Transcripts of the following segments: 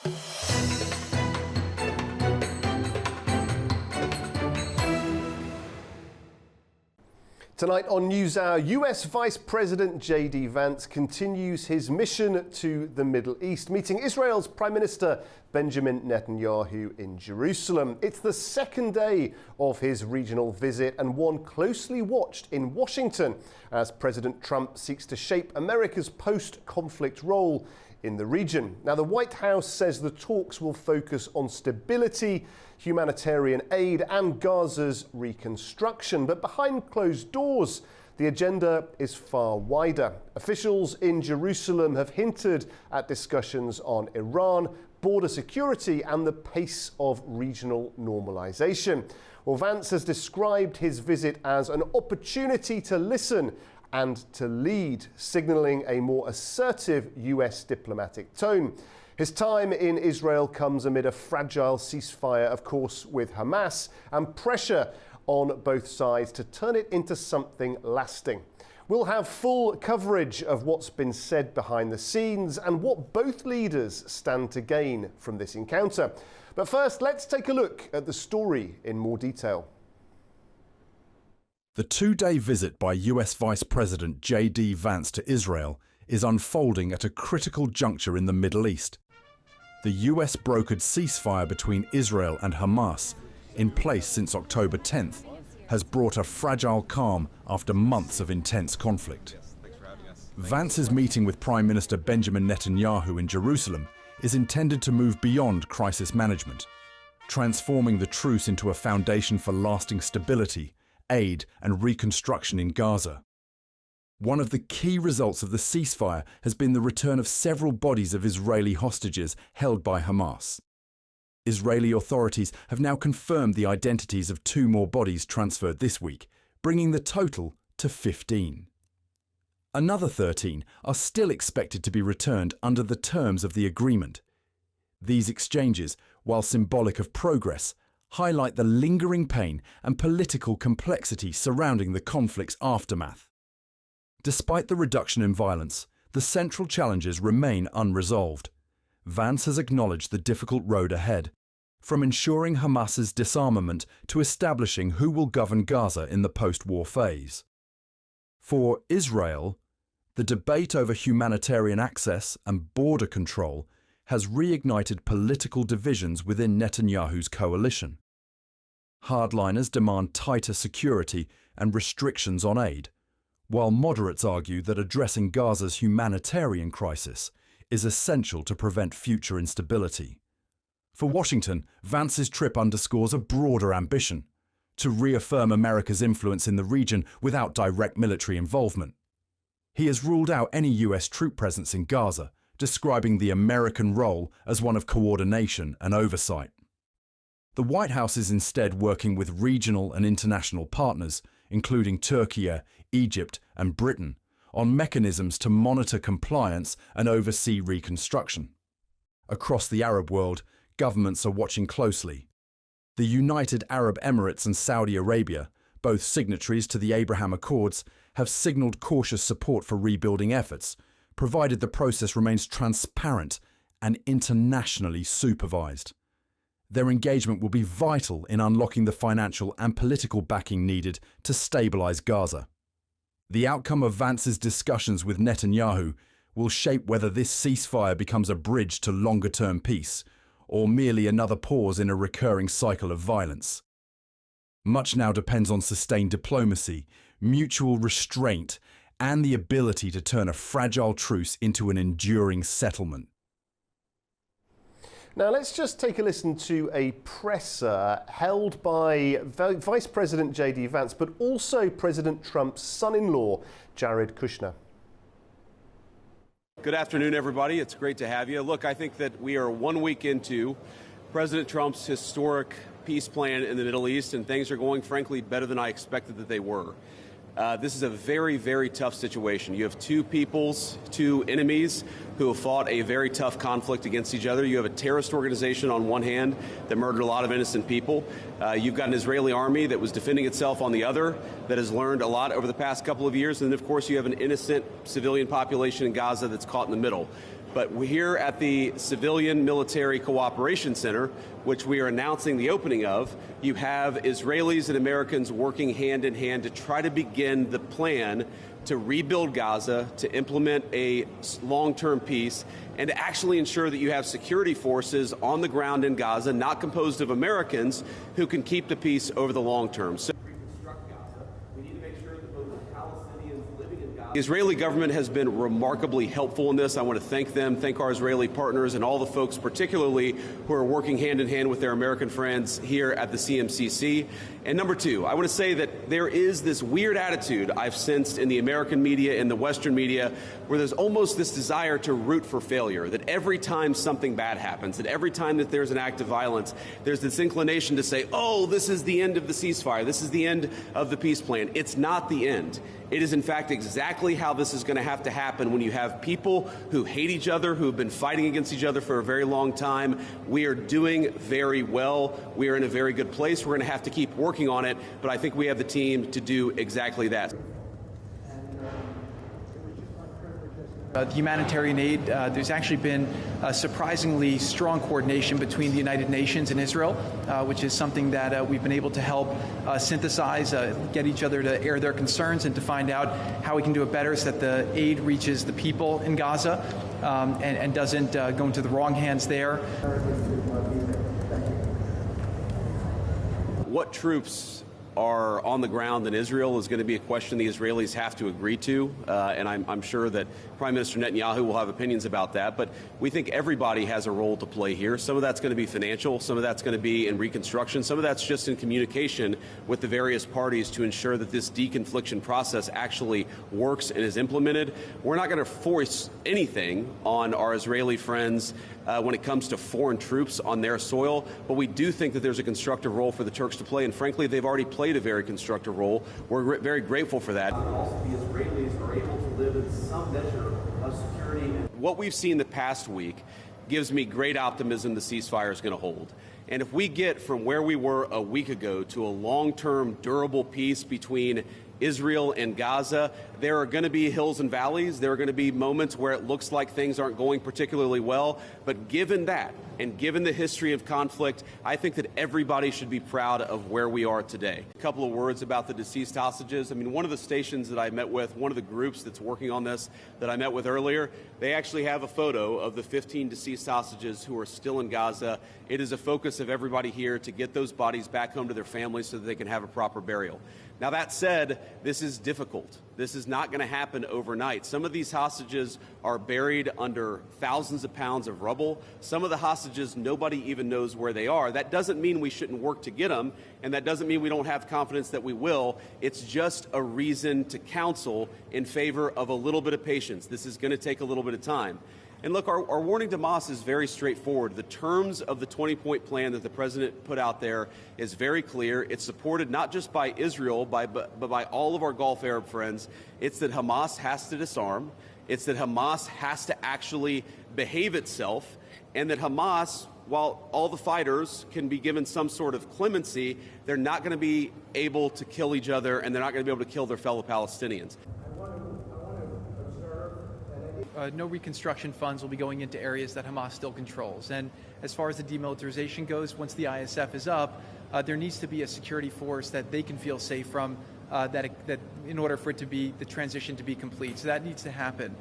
Tonight on Newshour, US Vice President J.D. Vance continues his mission to the Middle East, meeting Israel's Prime Minister Benjamin Netanyahu in Jerusalem. It's the second day of his regional visit and one closely watched in Washington as President Trump seeks to shape America's post-conflict role in the region. Now, the White House says the talks will focus on stability, humanitarian aid and Gaza's reconstruction. But behind closed doors, the agenda is far wider. Officials in Jerusalem have hinted at discussions on Iran, border security and the pace of regional normalization. Well, Vance has described his visit as an opportunity to listen and to lead, signalling a more assertive US diplomatic tone. His time in Israel comes amid a fragile ceasefire, of course, with Hamas, and pressure on both sides to turn it into something lasting. We'll have full coverage of what's been said behind the scenes and what both leaders stand to gain from this encounter. But first, let's take a look at the story in more detail. The two-day visit by US Vice President J.D. Vance to Israel is unfolding at a critical juncture in the Middle East. The US brokered ceasefire between Israel and Hamas, in place since October 10th, has brought a fragile calm after months of intense conflict. Vance's meeting with Prime Minister Benjamin Netanyahu in Jerusalem is intended to move beyond crisis management, transforming the truce into a foundation for lasting stability, aid and reconstruction in Gaza. One of the key results of the ceasefire has been the return of several bodies of Israeli hostages held by Hamas. Israeli authorities have now confirmed the identities of 2 more bodies transferred this week, bringing the total to 15. Another 13 are still expected to be returned under the terms of the agreement. These exchanges, while symbolic of progress, highlight the lingering pain and political complexity surrounding the conflict's aftermath. Despite the reduction in violence, the central challenges remain unresolved. Vance has acknowledged the difficult road ahead, from ensuring Hamas's disarmament to establishing who will govern Gaza in the post-war phase. For Israel, the debate over humanitarian access and border control has reignited political divisions within Netanyahu's coalition. Hardliners demand tighter security and restrictions on aid, while moderates argue that addressing Gaza's humanitarian crisis is essential to prevent future instability. For Washington, Vance's trip underscores a broader ambition to reaffirm America's influence in the region without direct military involvement. He has ruled out any US troop presence in Gaza, describing the American role as one of coordination and oversight. The White House is instead working with regional and international partners, including Turkey, Egypt and Britain, on mechanisms to monitor compliance and oversee reconstruction. Across the Arab world, governments are watching closely. The United Arab Emirates and Saudi Arabia, both signatories to the Abraham Accords, have signaled cautious support for rebuilding efforts, provided the process remains transparent and internationally supervised. Their engagement will be vital in unlocking the financial and political backing needed to stabilize Gaza. The outcome of Vance's discussions with Netanyahu will shape whether this ceasefire becomes a bridge to longer-term peace, or merely another pause in a recurring cycle of violence. Much now depends on sustained diplomacy, mutual restraint, and the ability to turn a fragile truce into an enduring settlement. Now let's just take a listen to a presser held by Vice President J.D. Vance, but also President Trump's son-in-law, Jared Kushner. Good afternoon, everybody. It's great to have you. Look, I think that we are 1 week into President Trump's historic peace plan in the Middle East, and things are going, frankly, better than I expected that they were. This is a very, very tough situation. You have 2 peoples, 2 enemies who have fought a very tough conflict against each other. You have a terrorist organization on one hand that murdered a lot of innocent people. You've got an Israeli army that was defending itself on the other that has learned a lot over the past couple of years. And then, of course, you have an innocent civilian population in Gaza that's caught in the middle. But we're here at the Civilian Military Cooperation Center, which we are announcing the opening of. You have Israelis and Americans working hand in hand to try to begin the plan to rebuild Gaza, to implement a long-term peace, and to actually ensure that you have security forces on the ground in Gaza, not composed of Americans, who can keep the peace over the long term. So the Israeli government has been remarkably helpful in this. I want to thank them, thank our Israeli partners, and all the folks particularly who are working hand in hand with their American friends here at the CMCC. And number two, I want to say that there is this weird attitude I've sensed in the American media and the Western media where there's almost this desire to root for failure, that every time something bad happens, that every time that there's an act of violence, there's this inclination to say, oh, this is the end of the ceasefire, this is the end of the peace plan. It's not the end. It is, in fact, exactly how this is going to have to happen when you have people who hate each other, who have been fighting against each other for a very long time. We are doing very well. We are in a very good place. We're going to have to keep working on it, but I think we have the team to do exactly that. The humanitarian aid, there's actually been surprisingly strong coordination between the United Nations and Israel, which is something that we've been able to help synthesize, get each other to air their concerns and to find out how we can do it better so that the aid reaches the people in Gaza and doesn't go into the wrong hands there. What troops are on the ground in Israel is going to be a question the Israelis have to agree to, and I'm sure that Prime Minister Netanyahu will have opinions about that, but we think everybody has a role to play here. Some of that's going to be financial, some of that's going to be in reconstruction, some of that's just in communication with the various parties to ensure that this deconfliction process actually works and is implemented. We're not going to force anything on our Israeli friends when it comes to foreign troops on their soil, but we do think that there's a constructive role for the Turks to play, and frankly, they've already played a very constructive role. We're very grateful for that. Also, the Israelis are able to live in some measure of security. What we've seen the past week gives me great optimism the ceasefire is going to hold. And if we get from where we were a week ago to a long-term, durable peace between Israel and Gaza, there are going to be hills and valleys. There are going to be moments where it looks like things aren't going particularly well. But given that, and given the history of conflict, I think that everybody should be proud of where we are today. A couple of words about the deceased hostages. I mean, one of the stations that I met with, one of the groups that's working on this that I met with earlier, they actually have a photo of the 15 deceased hostages who are still in Gaza. It is a focus of everybody here to get those bodies back home to their families so that they can have a proper burial. Now, that said, this is difficult. This is not going to happen overnight. Some of these hostages are buried under thousands of pounds of rubble. Some of the hostages, nobody even knows where they are. That doesn't mean we shouldn't work to get them, and that doesn't mean we don't have confidence that we will. It's just a reason to counsel in favor of a little bit of patience. This is going to take a little bit of time. And look, our warning to Hamas is very straightforward. The terms of the 20-point plan that the president put out there is very clear. It's supported not just by Israel, but by all of our Gulf Arab friends. It's that Hamas has to disarm. It's that Hamas has to actually behave itself. And that Hamas, while all the fighters can be given some sort of clemency, they're not going to be able to kill each other, and they're not going to be able to kill their fellow Palestinians. No reconstruction funds will be going into areas that Hamas still controls. And as far as the demilitarization goes, once the ISF is up, there needs to be a security force that they can feel safe from, that in order for it to be the transition to be complete. So that needs to happen.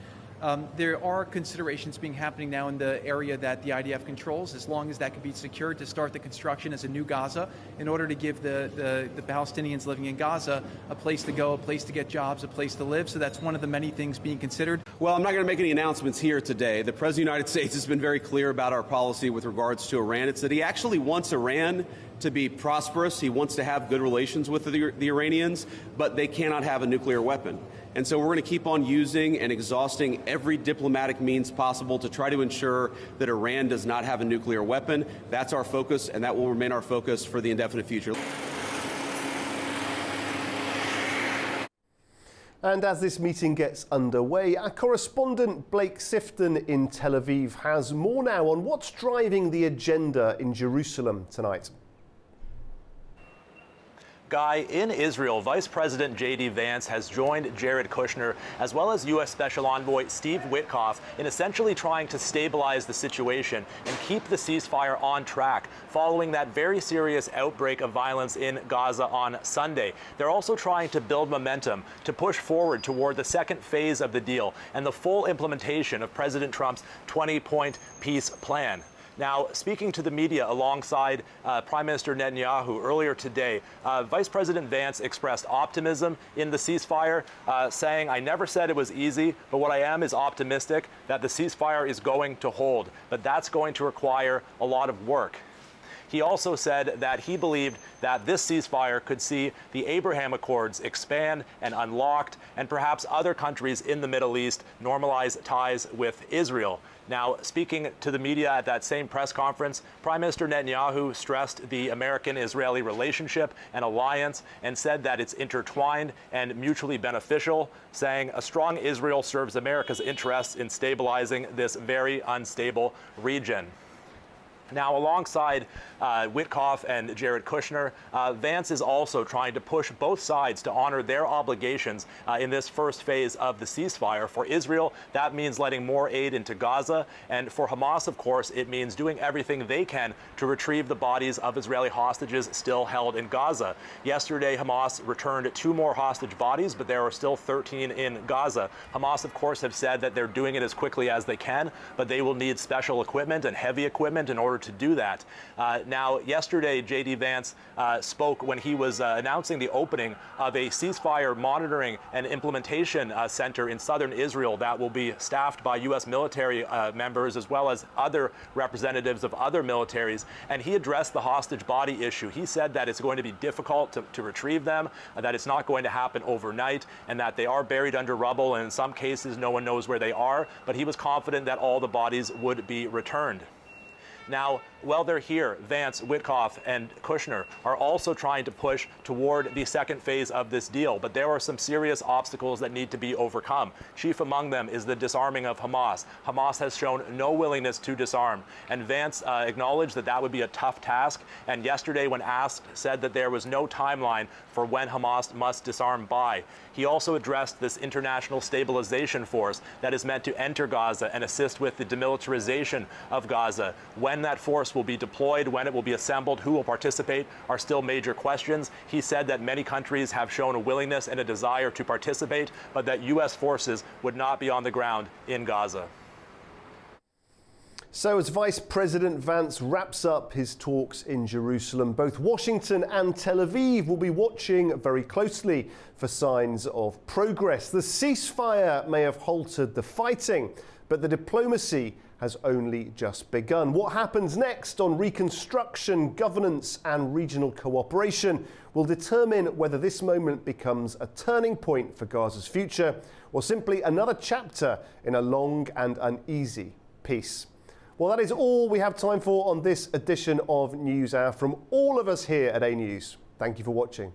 There are considerations happening now in the area that the IDF controls, as long as that can be secured, to start the construction as a new Gaza in order to give the Palestinians living in Gaza a place to go, a place to get jobs, a place to live. So that's one of the many things being considered. Well, I'm not going to make any announcements here today. The President of the United States has been very clear about our policy with regards to Iran. It's that he actually wants Iran to be prosperous. He wants to have good relations with the Iranians, but they cannot have a nuclear weapon. And so we're going to keep on using and exhausting every diplomatic means possible to try to ensure that Iran does not have a nuclear weapon. That's our focus, and that will remain our focus for the indefinite future. And as this meeting gets underway, our correspondent Blake Sifton in Tel Aviv has more now on what's driving the agenda in Jerusalem tonight. Guy, in Israel, Vice President J.D. Vance has joined Jared Kushner as well as U.S. Special Envoy Steve Witkoff in essentially trying to stabilize the situation and keep the ceasefire on track following that very serious outbreak of violence in Gaza on Sunday. They're also trying to build momentum to push forward toward the second phase of the deal and the full implementation of President Trump's 20-point peace plan. Now, speaking to the media alongside Prime Minister Netanyahu earlier today, Vice President Vance expressed optimism in the ceasefire, saying, "I never said it was easy, but what I am is optimistic that the ceasefire is going to hold, but that's going to require a lot of work." He also said that he believed that this ceasefire could see the Abraham Accords expand and unlocked, and perhaps other countries in the Middle East normalize ties with Israel. Now, speaking to the media at that same press conference, Prime Minister Netanyahu stressed the American-Israeli relationship and alliance and said that it's intertwined and mutually beneficial, saying a strong Israel serves America's interests in stabilizing this very unstable region. Now, alongside Witkoff and Jared Kushner, Vance is also trying to push both sides to honor their obligations in this first phase of the ceasefire. For Israel, that means letting more aid into Gaza. And for Hamas, of course, it means doing everything they can to retrieve the bodies of Israeli hostages still held in Gaza. Yesterday, Hamas returned 2 more hostage bodies, but there are still 13 in Gaza. Hamas, of course, have said that they're doing it as quickly as they can, but they will need special equipment and heavy equipment in order to do that. Now, yesterday, J.D. Vance spoke when he was announcing the opening of a ceasefire monitoring and implementation center in southern Israel that will be staffed by U.S. military members as well as other representatives of other militaries. And he addressed the hostage body issue. He said that it's going to be difficult to retrieve them, that it's not going to happen overnight, and that they are buried under rubble, and in some cases no one knows where they are. But he was confident that all the bodies would be returned. Now, while they're here, Vance, Witkoff, and Kushner are also trying to push toward the second phase of this deal, but there are some serious obstacles that need to be overcome. Chief among them is the disarming of Hamas. Hamas has shown no willingness to disarm, and Vance acknowledged that that would be a tough task, and yesterday when asked, said that there was no timeline for when Hamas must disarm by. He also addressed this international stabilization force that is meant to enter Gaza and assist with the demilitarization of Gaza. When that force will be deployed, when it will be assembled, who will participate are still major questions. He said that many countries have shown a willingness and a desire to participate, but that U.S. forces would not be on the ground in Gaza. So as Vice President Vance wraps up his talks in Jerusalem, both Washington and Tel Aviv will be watching very closely for signs of progress. The ceasefire may have halted the fighting, but the diplomacy has only just begun. What happens next on reconstruction, governance and regional cooperation will determine whether this moment becomes a turning point for Gaza's future or simply another chapter in a long and uneasy peace. Well, that is all we have time for on this edition of NewsHour. From all of us here at A News, thank you for watching.